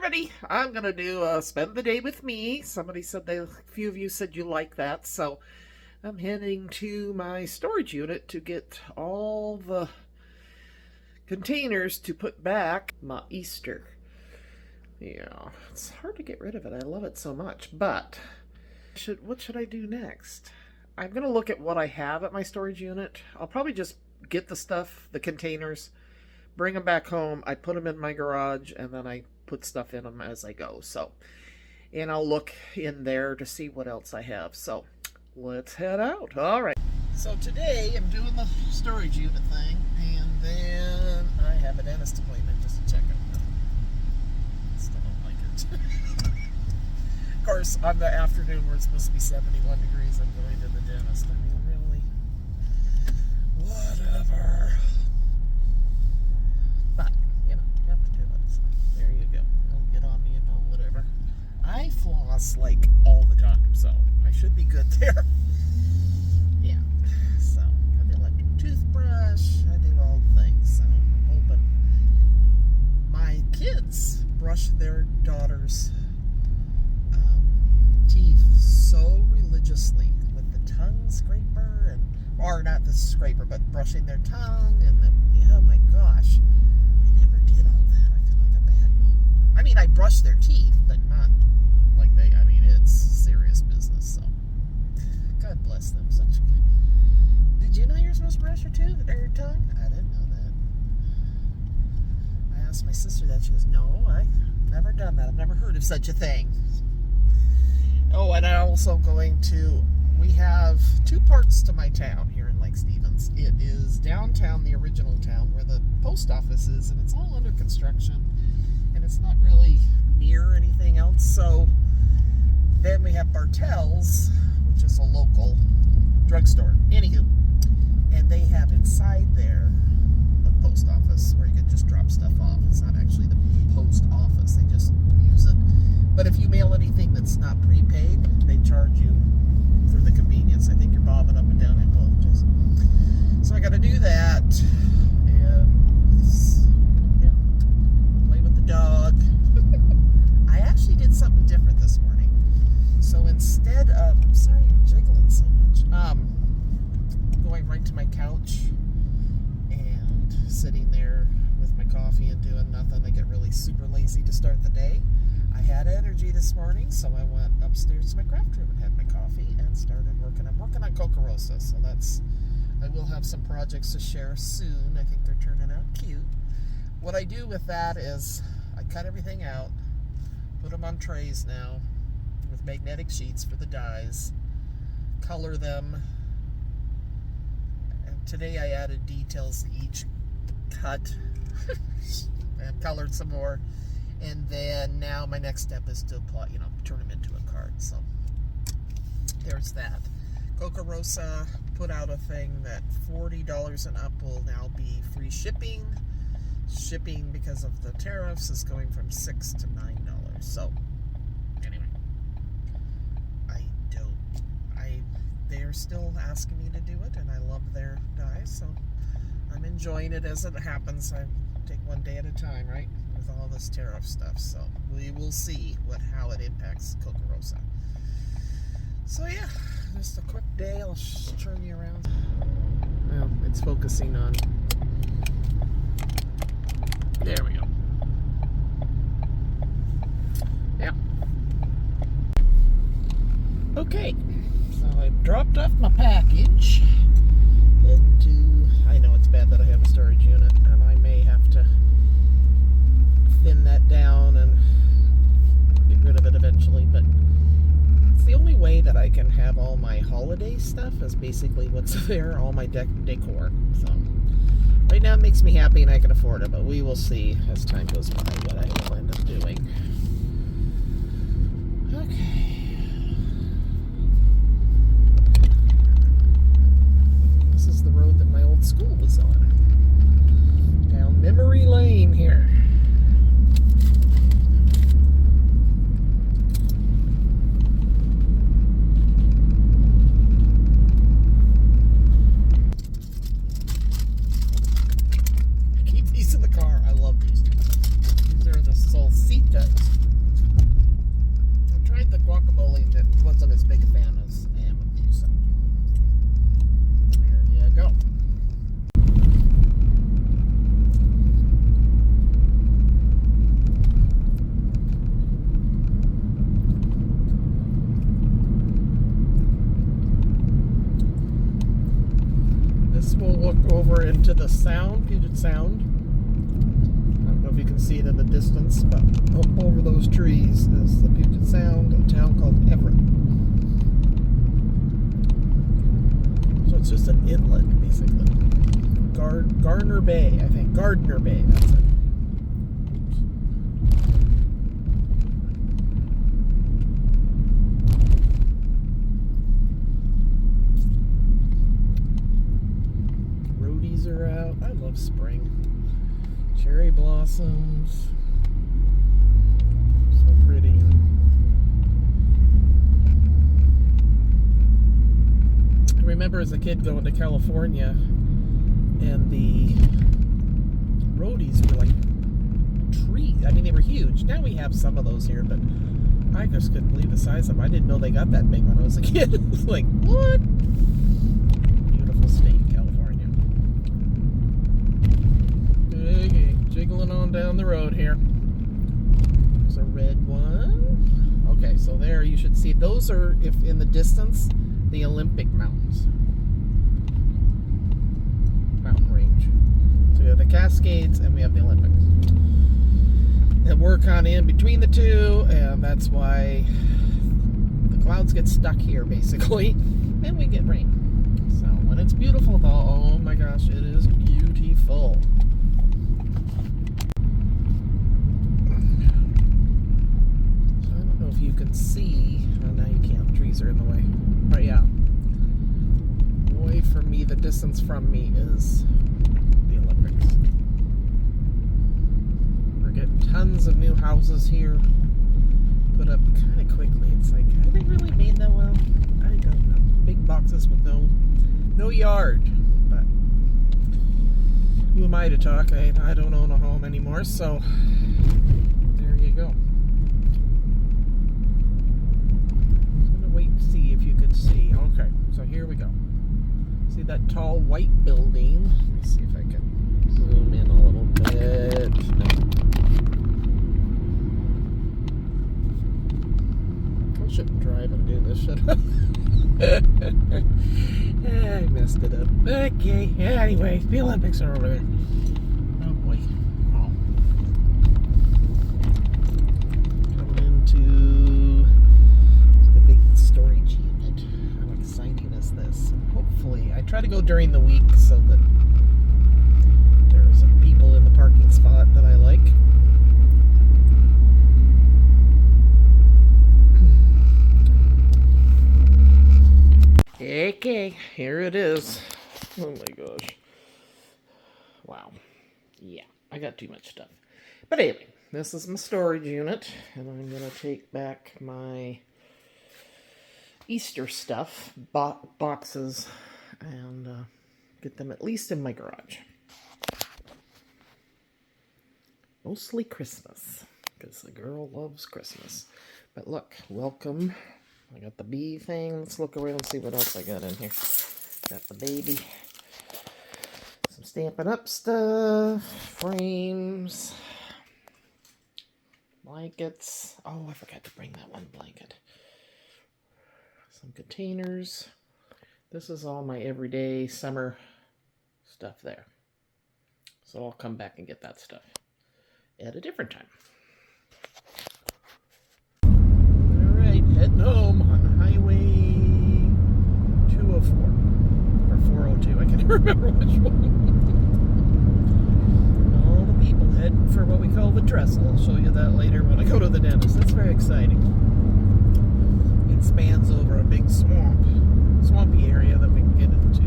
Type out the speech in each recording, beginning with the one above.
everybody, I'm going to do spend the day with me. Somebody said a few of you said you like that, so I'm heading to my storage unit to get all the containers to put back my Easter. Yeah, it's hard to get rid of it. I love it so much, but what should I do next? I'm going to look at what I have at my storage unit. I'll probably just get the stuff, the containers, bring them back home. I put them in my garage, and then I put stuff in them as I go. So, and I'll look in there to see what else I have. So, let's head out. All right. So today I'm doing the storage unit thing, and then I have a dentist appointment just to check it. Still don't like it. Of course, on the afternoon where it's supposed to be 71 degrees, I'm going to the dentist. I mean, really, whatever. But, you know, you have to do it. So there you go. Don't get on me about whatever. I floss like all the time, so I should be good there. Yeah. So, I got the electric toothbrush. I do all the things. So, I'm hoping my kids brush their daughters' teeth so religiously with the tongue scraper, or not the scraper, but brushing their tongue, and oh my gosh. Did all that. I feel like a bad mom. I mean, I brush their teeth, but not like I mean, it's serious business, so God bless them. Did you know you're supposed to brush your tooth or your tongue? I didn't know that. I asked my sister that. She goes, no, I've never done that. I've never heard of such a thing. Oh, and I'm also we have two parts to my town here in Lake Stevens. It is downtown, the original town, where the post office is, and it's all under construction, and it's not really near anything else. So then we have Bartell's, which is a local drugstore. Anywho, and they have inside there a post office where you can just drop stuff off. It's not actually the post office. They just use it. But if you mail anything that's not prepaid, they charge you for the convenience. I think you're bobbing up and down. I apologize. So I got to do that, and play with the dog. I actually did something different this morning. So instead of, I'm sorry you're jiggling so much. Going right to my couch and sitting there with my coffee and doing nothing. I get really super lazy to start the day. I had energy this morning, so I went upstairs to my craft room and had my coffee and started working. I'm working on Coca Rosa, so I will have some projects to share soon. I think they're turning out cute. What I do with that is I cut everything out, put them on trays now with magnetic sheets for the dyes, color them, and today I added details to each cut and colored some more. And then now my next step is to apply, turn them into a card. So there's that. Coca Rosa put out a thing that $40 and up will now be free shipping. Shipping, because of the tariffs, is going from $6 to $9. So anyway, they're still asking me to do it, and I love their dyes, so I'm enjoying it as it happens. I take one day at a time, right? With all this tariff stuff, so we will see how it impacts Coca Rosa. So yeah, just a quick day. I'll turn you around. Well, it's focusing on. There we go. Yeah. Okay, so I dropped off my package into. I know it's bad that I have a storage unit, and I may have to thin that down and get rid of it eventually, but it's the only way that I can have all my holiday stuff is basically what's there, all my decor. So right now it makes me happy and I can afford it, but we will see as time goes by what I will end up doing. Okay. This is the road that my old school was on. Down memory lane here. These in the car. I love these. These are the over into the Sound, Puget Sound. I don't know if you can see it in the distance, but up over those trees is the Puget Sound, a town called Everett. So it's just an inlet, basically. Gardner Bay, I think. Gardner Bay, that's it. Roadies are out. I love spring. Cherry blossoms. So pretty. I remember as a kid going to California, and the roadies were like trees. I mean, they were huge. Now we have some of those here, but I just couldn't believe the size of them. I didn't know they got that big when I was a kid. It was like, what? Beautiful state, California. Okay, jiggling on down the road here. There's a red one. Okay, so there you should see. Those are, if in the distance, the Olympic Mountains. Mountain range. So we have the Cascades and we have the Olympics. And we're kind of in between the two, and that's why the clouds get stuck here, basically, and we get rain. So when it's beautiful, though, oh my gosh, it is beautiful. So I don't know if you can see. Oh, now you can't. The trees are in the way. But yeah, away from me, the distance from me is the Olympics. We're getting tons of new houses here put up kind of quickly. It's like, are they really made that well? I don't know. Big boxes with no yard. But who am I to talk? I don't own a home anymore, so there you go. Wait and see if you could see. Okay, so here we go. See that tall white building? Let me see if I can zoom in a little bit. No. I shouldn't drive and do this, should I? I messed it up. Okay, anyway, the Olympics are over there. Oh boy. Oh. Coming into storage unit. How exciting is this? And hopefully, I try to go during the week so that there's people in the parking spot that I like. Okay, here it is. Oh my gosh. Wow. Yeah, I got too much stuff. But anyway, this is my storage unit, and I'm going to take back my Easter stuff, boxes, and get them at least in my garage. Mostly Christmas, because the girl loves Christmas. But look, welcome. I got the bee thing. Let's look around and see what else I got in here. Got the baby. Some Stampin' Up stuff. Frames. Blankets. Oh, I forgot to bring that one blanket. Some containers. This is all my everyday summer stuff there. So I'll come back and get that stuff at a different time. Alright, heading home on Highway 204. Or 402, I can't remember which one. All the people heading for what we call the trestle. I'll show you that later when I go to the dentist. That's very exciting. It spans over a big swampy area that we can get into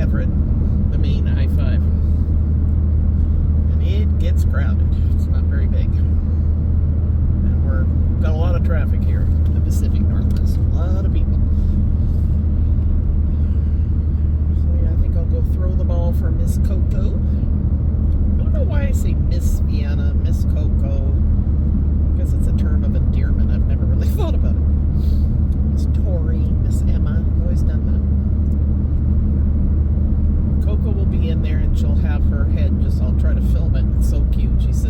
Everett, the main I-5. And it gets crowded. It's not very big. And we've got a lot of traffic here in the Pacific Northwest. A lot of people. So yeah, I think I'll go throw the ball for Miss Coco. I don't know why I say Miss Vienna, Miss Coco. I guess it's a term of endearment. I've never really thought about it. Miss Tori, Miss Emma. I've always done that. Coco will be in there and she'll have her head just, I'll try to film it. It's so cute. She's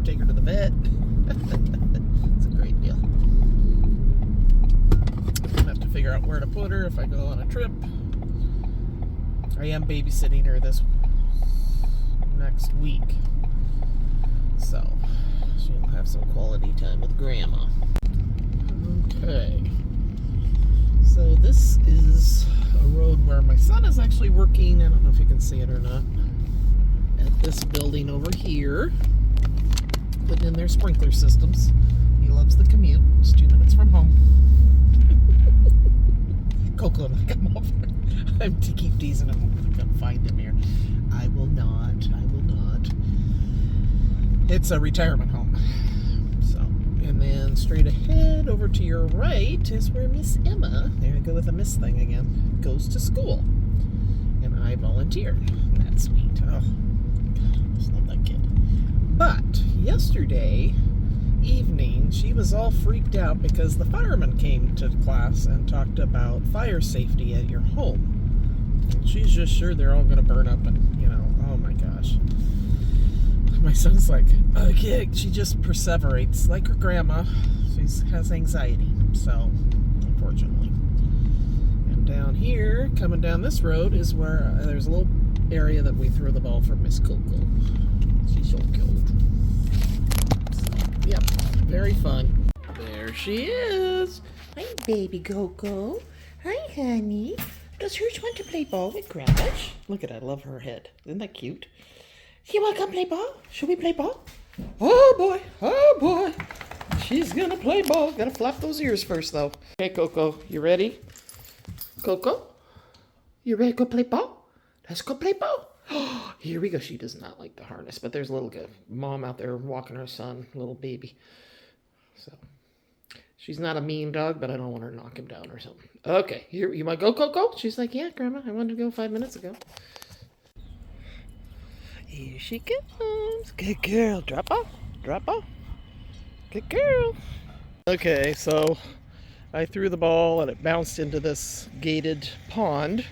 take her to the vet. It's a great deal. I'm gonna have to figure out where to put her if I go on a trip. I am babysitting her this next week, so she'll have some quality time with Grandma. Okay, so this is a road where my son is actually working. I don't know if you can see it or not. At this building over here, putting in their sprinkler systems. He loves the commute. It's 2 minutes from home. Coco and I come over. I'm to keep teasing him. I'm going to come find him here. I will not. It's a retirement home. So, and then straight ahead over to your right is where Miss Emma, there I go with the Miss thing again, goes to school. And I volunteered. That's sweet. Oh, God, I just love that kid. But yesterday evening, she was all freaked out because the firemen came to class and talked about fire safety at your home. And she's just sure they're all going to burn up and, oh my gosh. My son's like, okay, she just perseverates like her grandma. She has anxiety, so unfortunately. And down here, coming down this road, is where there's a little area that we throw the ball for Miss Coco. She's so cute. Yep, very fun. There she is. Hi, baby Coco. Hi, honey. Does hers want to play ball with Grandma? Look at that, I love her head. Isn't that cute? You want to come play ball? Should we play ball? Oh boy. She's gonna play ball. Gotta flap those ears first, though. Okay, Coco, you ready? Coco? You ready to go play ball? Let's go play ball. Here we go. She does not like the harness, but there's a little mom out there walking her son, little baby. So she's not a mean dog, but I don't want her to knock him down or something. Okay, here, you want to go, Coco? She's like, yeah, Grandma, I wanted to go 5 minutes ago. Here she comes. Good girl. Drop off. Good girl. Okay, so I threw the ball and it bounced into this gated pond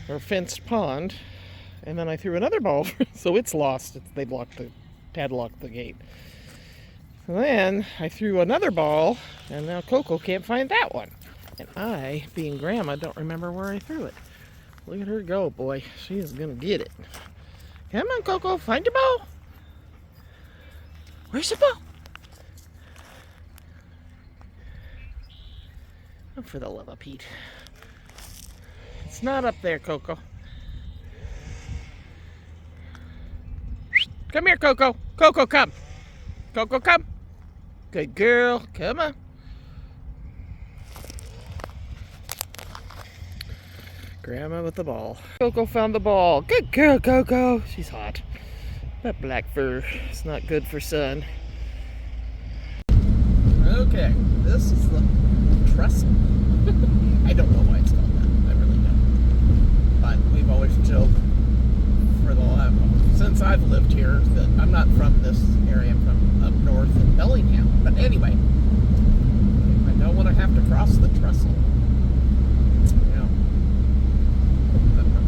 or fenced pond. And then I threw another ball, so it's lost. They padlocked the gate. And then I threw another ball, and now Coco can't find that one. And I, being Grandma, don't remember where I threw it. Look at her go, boy. She is going to get it. Come on, Coco, find your ball. Where's the ball? Oh, for the love of Pete. It's not up there, Coco. Come here, Coco. Coco, come. Coco, come. Good girl. Come on. Grandma with the ball. Coco found the ball. Good girl, Coco. She's hot. That black fur is not good for sun. Okay, this is the trestle. I don't know why it's called that. I really don't. But we've always joked for the last, since I've lived here, that I'm not from this area. I'm from up north in Bellingham. But anyway, I don't want to have to cross the trestle.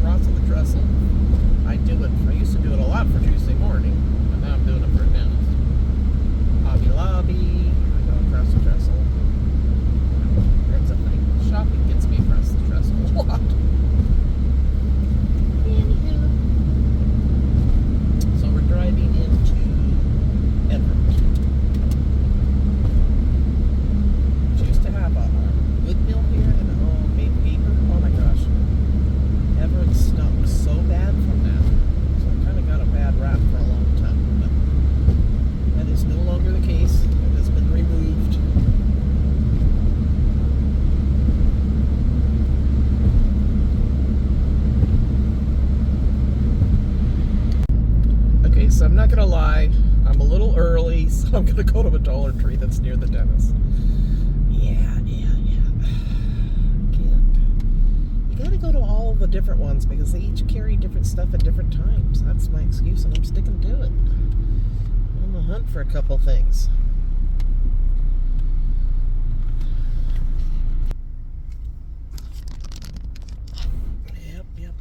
Crossing the trestle. I used to do it a lot for Tuesday morning, but now I'm doing it for a dentist. Hobby Lobby, I go across the trestle. That's a thing. Shopping gets me across the trestle a lot. Anyhow. So we're driving into Errands. Which used to have a wood mill here and made paper. Oh my gosh. Everett stunk so bad from that. So I kind of got a bad rap for a long time. But that is no longer the case. It has been removed. Okay, so I'm not going to lie. I'm a little early, so I'm going to go to a Dollar Tree that's near the dentist. Yeah. Gotta go to all the different ones because they each carry different stuff at different times. That's my excuse, and I'm sticking to it. I'm on the hunt for a couple things. Yep.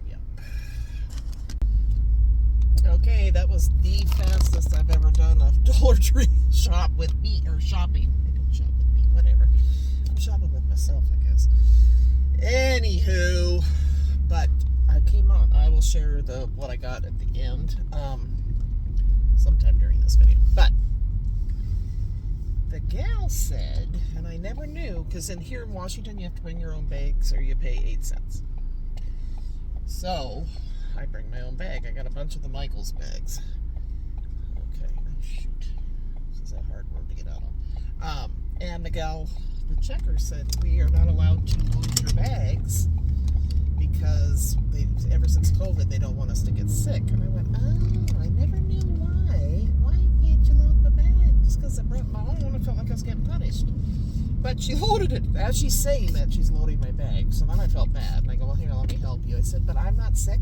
Okay, that was the fastest I've ever done a Dollar Tree shop with me, or shopping. I don't shop with me, whatever. I'm shopping with myself, I guess. Anywho, but I came out. I will share what I got at the end sometime during this video. But the gal said, and I never knew, because here in Washington you have to bring your own bags or you pay 8 cents. So I bring my own bag. I got a bunch of the Michaels bags. Okay, oh shoot, this is a hard word to get out on. And the gal, the checker, said we are not allowed to load your bags because ever since COVID they don't want us to get sick. And I went, oh, I never knew why. Why can't you load my bag? Just because I brought my own, I felt like I was getting punished. But she loaded it as she's saying that she's loading my bag. So then I felt bad. And I go, well, here, let me help you. I said, but I'm not sick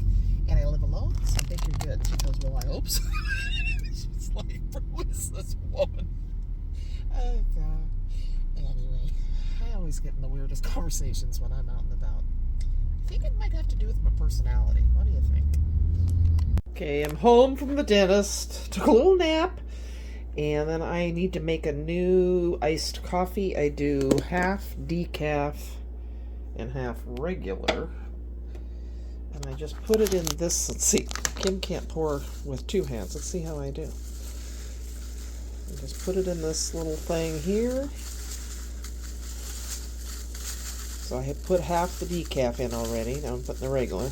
and I live alone, so I think you're good. She goes, well, I hope so. She's like, who is this woman? Oh, God. Anyway, I always get in the weirdest conversations when I'm out and about. I think it might have to do with my personality. What do you think? Okay, I'm home from the dentist. Took a little nap. And then I need to make a new iced coffee. I do half decaf and half regular. And I just put it in this. Let's see. Kim can't pour with 2 hands. Let's see how I do. I just put it in this little thing here. So I had put half the decaf in already. Now I'm putting the regular.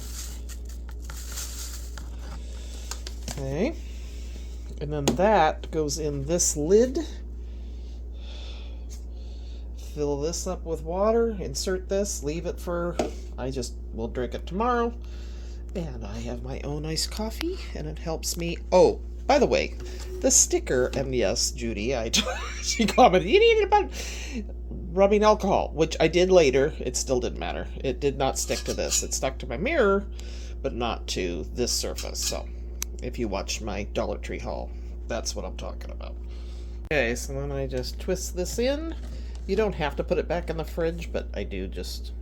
Okay. And then that goes in this lid. Fill this up with water, insert this, leave it for, I just will drink it tomorrow. And I have my own iced coffee, and it helps me. Oh, by the way, the sticker, and yes, Judy, she commented, you need it about rubbing alcohol, which I did later. It still didn't matter. It did not stick to this. It stuck to my mirror, but not to this surface. So if you watch my Dollar Tree haul, that's what I'm talking about. Okay, so then I just twist this in. You don't have to put it back in the fridge, but I do just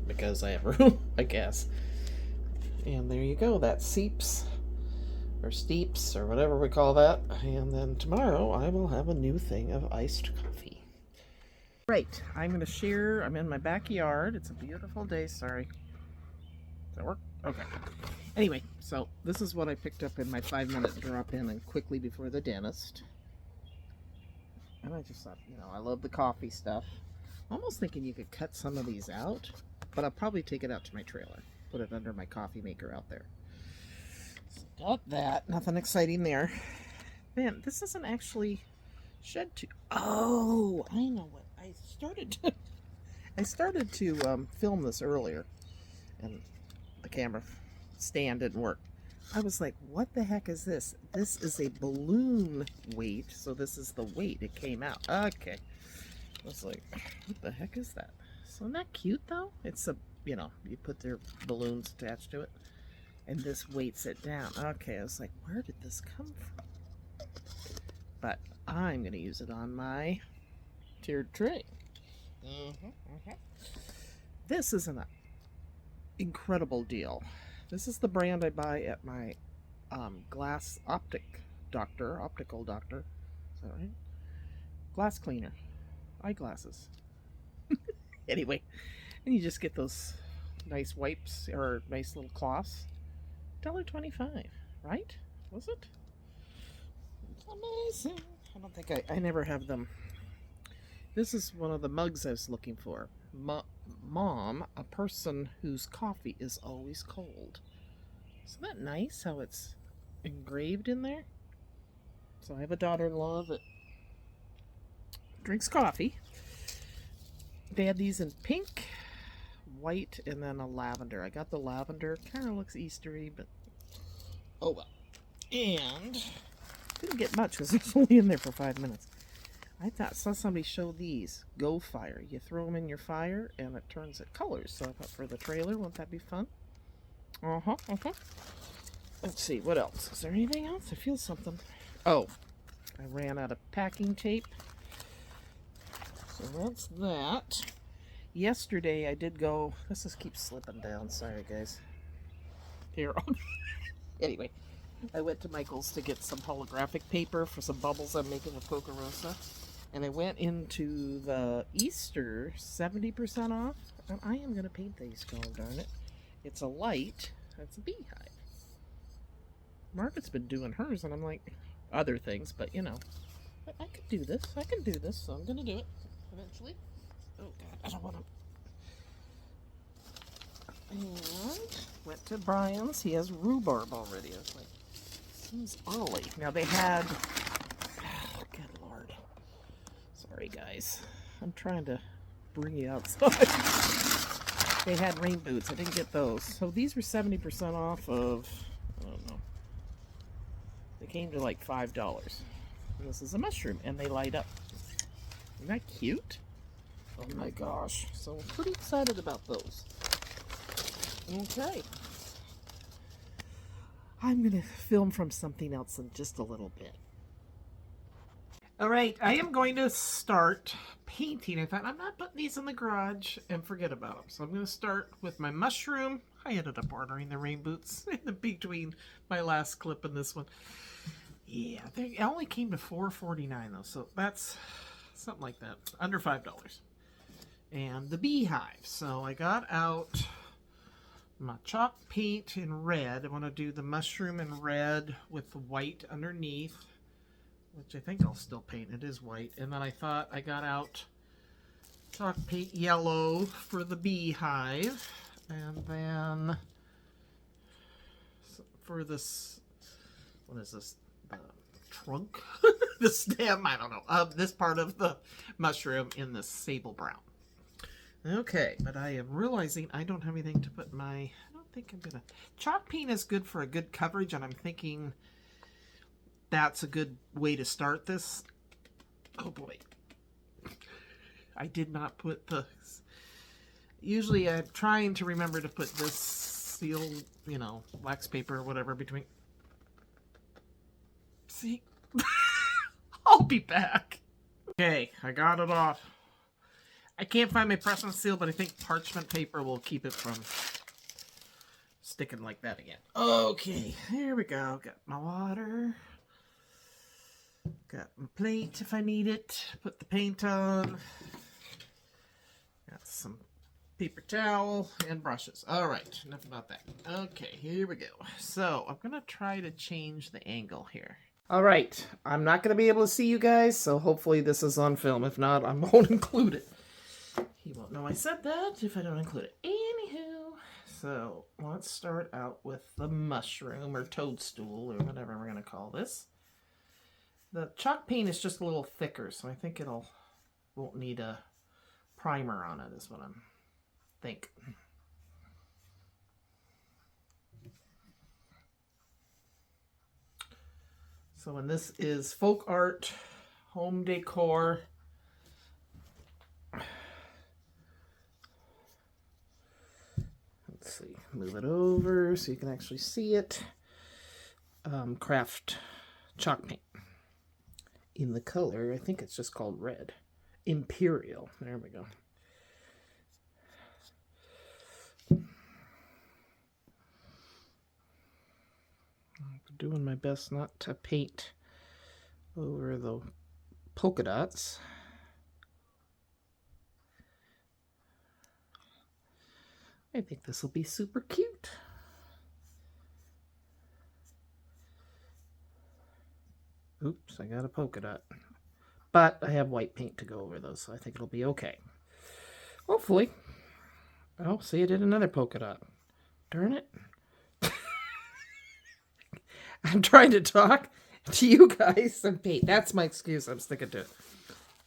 because I have room, I guess. And there you go. That seeps, or steeps, or whatever we call that. And then tomorrow I will have a new thing of iced coffee. Right, I'm going to share. I'm in my backyard. It's a beautiful day. Sorry. Does that work? Okay. Anyway, so this is what I picked up in my 5-minute drop-in and quickly before the dentist. And I just thought, you know, I love the coffee stuff. I'm almost thinking you could cut some of these out, but I'll probably take it out to my trailer. Put it under my coffee maker out there. So got that. Nothing exciting there. Man, this isn't actually shed to... Oh, I know what. I started to film this earlier, and the camera stand didn't work. I was like, what the heck is this? This is a balloon weight, so this is the weight it came out. Okay. I was like, what the heck is that? So isn't that cute though? It's a, you know, you put their balloons attached to it, and this weights it down. Okay, I was like, where did this come from? But I'm going to use it on my tiered tray. This is an incredible deal. This is the brand I buy at my optical doctor. Is that right? Glass cleaner. Eyeglasses. Anyway, and you just get those nice wipes or nice little cloths. $1.25, right? Was it? It's amazing. I don't think I never have them. This is one of the mugs I was looking for. Mom, a person whose coffee is always cold. Isn't that nice how it's engraved in there? So I have a daughter-in-law that drinks coffee. They had these in pink, white, and then a lavender. I got the lavender. Kind of looks Eastery, but oh well. And didn't get much because it was only in there for 5 minutes. I saw somebody show these. Go Fire. You throw them in your fire and it turns it colors. So I thought for the trailer, won't that be fun? Let's see, what else? Is there anything else? I feel something. Oh, I ran out of packing tape. So that's that. Yesterday I did go, this just keeps slipping down. Sorry guys. Here. Anyway, I went to Michael's to get some holographic paper for some bubbles I'm making with Coca Rosa. And I went into the Easter 70% off. And I am going to paint these, god darn it. It's a light. It's a beehive. Margaret's been doing hers, and I'm like, other things, but you know. But I could do this. I can do this, so I'm going to do it eventually. Oh, God, I don't want to. And went to Brian's. He has rhubarb already. I was like, seems early. Now they had, oh, good Lord. Sorry, guys. I'm trying to bring you outside. They had rain boots. I didn't get those. So these were 70% off of, I don't know. They came to like $5. And this is a mushroom, and they light up. Isn't that cute? Oh my gosh. So I'm pretty excited about those. Okay. I'm going to film from something else in just a little bit. All right, I am going to start painting. I thought I'm not putting these in the garage and forget about them. So I'm going to start with my mushroom. I ended up ordering the rain boots in between my last clip and this one. Yeah, they only came to $4.49 though, so that's something like that, under $5. And the beehive. So I got out my chalk paint in red. I want to do the mushroom in red with the white underneath, which I think I'll still paint. It is white. And then I thought I got out chalk paint yellow for the beehive. And then for this, what is this? The trunk? The stem? I don't know. This part of the mushroom in the sable brown. Okay, but I am realizing I don't have anything to put my, I don't think I'm gonna, chalk paint is good for a good coverage, and I'm thinking that's a good way to start this. Oh boy. I did not put the, usually I'm trying to remember to put this seal, you know, wax paper or whatever between. See? I'll be back. Okay, I got it off. I can't find my press and seal, but I think parchment paper will keep it from sticking like that again. Okay, here we go. Got my water. Got my plate if I need it. Put the paint on. Got some paper towel and brushes. All right, enough about that. Okay, here we go. So I'm going to try to change the angle here. All right, I'm not going to be able to see you guys, so hopefully this is on film. If not, I won't include it. He won't know I said that if I don't include it. Anywho, so let's start out with the mushroom or toadstool or whatever we're going to call this. The chalk paint is just a little thicker, so I think won't need a primer on it is what I'm thinking. So when this is folk art, home decor. Let's see, move it over so you can actually see it. Craft chalk paint in the color, I think it's just called red. Imperial, there we go. I'm doing my best not to paint over the polka dots. I think this will be super cute. Oops, I got a polka dot. But I have white paint to go over those, so I think it'll be okay. Hopefully. Oh, see, I did another polka dot. Darn it. I'm trying to talk to you guys and paint. That's my excuse. I'm sticking to it.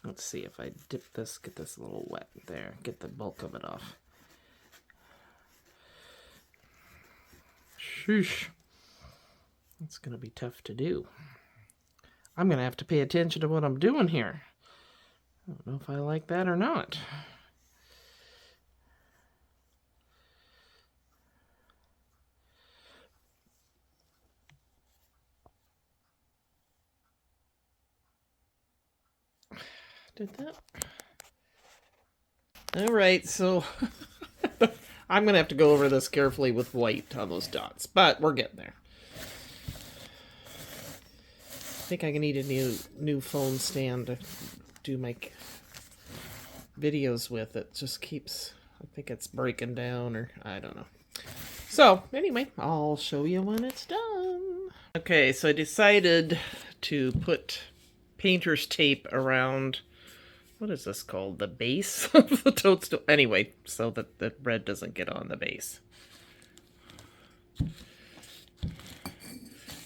Let's see if I dip this, get this a little wet there, get the bulk of it off. Sheesh. It's going to be tough to do. I'm going to have to pay attention to what I'm doing here. I don't know if I like that or not. Did that? All right, so I'm going to have to go over this carefully with white on those dots, but we're getting there. think I need a new phone stand to do my videos with. It just keeps, I think it's breaking down, or I don't know. So anyway, I'll show you when it's done. Okay, so I decided to put painter's tape around, what is this called? The base of the toadstool. Anyway, so that the red doesn't get on the base.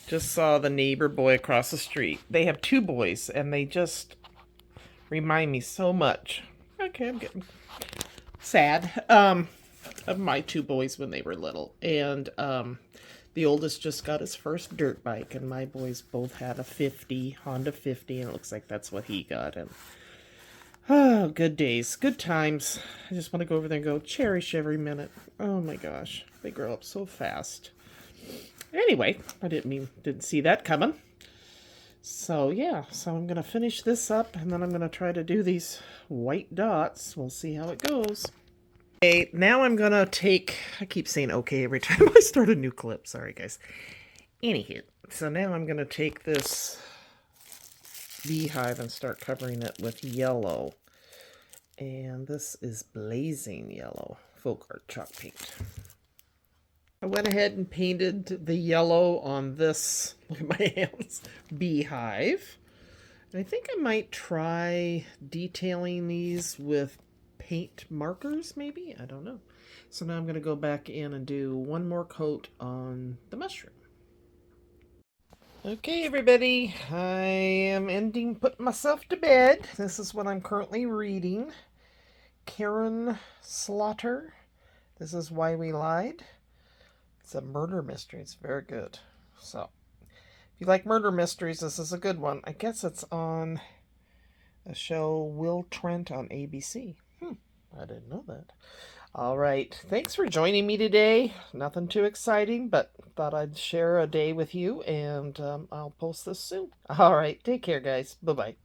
Just saw the neighbor boy across the street. They have 2 boys, and they just remind me so much. Okay, I'm getting sad. Of my 2 boys when they were little. And the oldest just got his first dirt bike, and my boys both had a Honda 50, and it looks like that's what he got. And oh, good days, good times. I just want to go over there and go cherish every minute. Oh my gosh, they grow up so fast. Anyway, I didn't see that coming. So yeah, so I'm gonna finish this up, and then I'm gonna try to do these white dots. We'll see how it goes. Okay, now I'm gonna take, I keep saying okay every time I start a new clip, sorry guys. Anywho, so now I'm gonna take this beehive and start covering it with yellow. And this is blazing yellow, folk art chalk paint. I went ahead and painted the yellow on this, look at my hands, beehive. And I think I might try detailing these with paint markers, maybe? I don't know. So now I'm going to go back in and do one more coat on the mushroom. Okay, everybody, I am putting myself to bed. This is what I'm currently reading. Karen Slaughter. This is Why We Lied. It's a murder mystery. It's very good. So, if you like murder mysteries, this is a good one. I guess it's on a show, Will Trent on ABC. I didn't know that. All right. Thanks for joining me today. Nothing too exciting, but thought I'd share a day with you, and I'll post this soon. All right. Take care, guys. Bye-bye.